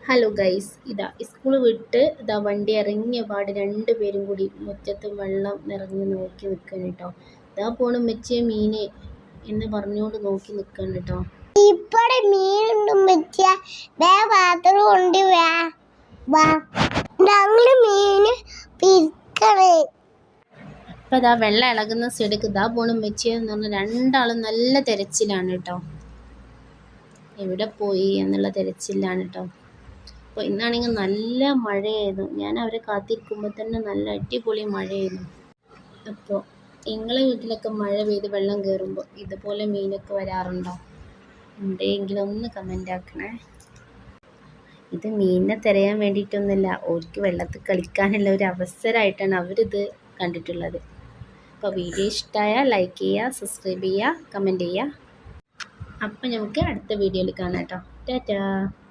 Hello guys, ഇതാ school വിട്ട് ഇതാ വണ്ടി ഇറങ്ങിയ പാട് രണ്ടുപേരും കൂടി മുറ്റത്ത് വെള്ളം നിറഞ്ഞ് നോക്കി നിൽക്കണം കേട്ടോ. ഇതാ പോണ് മെച്ചിയ മീന് എന്ന് പറഞ്ഞുകൊണ്ട് നോക്കി നിൽക്കണം കേട്ടോ. ഇവിടെ മീനുണ്ട് മെച്ചിയ, പാത്രം കൊണ്ട് ഞങ്ങള് മീന് പിരിക്കണേ. അപ്പം ഇതാ വെള്ളം ഇളകുന്ന സൈഡിലേക്ക് ഇതാ പോണ് മെച്ചിയ എന്ന് പറഞ്ഞാൽ രണ്ടാളും നല്ല തിരച്ചിലാണ് കേട്ടോ. എവിടെ പോയി എന്നുള്ള തിരച്ചിലാണ് കേട്ടോ. അപ്പോൾ ഇന്നാണെങ്കിൽ നല്ല മഴയായിരുന്നു. ഞാൻ അവരെ കാത്തിരിക്കുമ്പോൾ തന്നെ നല്ല അടിപൊളി മഴയായിരുന്നു. അപ്പോൾ നിങ്ങളെ വീട്ടിലൊക്കെ മഴ പെയ്ത് വെള്ളം കയറുമ്പോൾ ഇതുപോലെ മീനൊക്കെ വരാറുണ്ടോ? ഉണ്ടെങ്കിൽ ഒന്ന് കമൻ്റ് ആക്കണേ. ഇത് മീനിനെ തിരയാൻ വേണ്ടിയിട്ടൊന്നുമില്ല, ഓർക്ക് വെള്ളത്തിൽ കളിക്കാനുള്ള ഒരു അവസരമായിട്ടാണ് അവരിത് കണ്ടിട്ടുള്ളത്. അപ്പോൾ വീഡിയോ ഇഷ്ടമായാൽ ലൈക്ക് ചെയ്യുക, സബ്സ്ക്രൈബ് ചെയ്യുക, കമൻറ്റ് ചെയ്യുക. അപ്പം നമുക്ക് അടുത്ത വീഡിയോയിൽ കാണാം കേട്ടോ. ടാറ്റാ.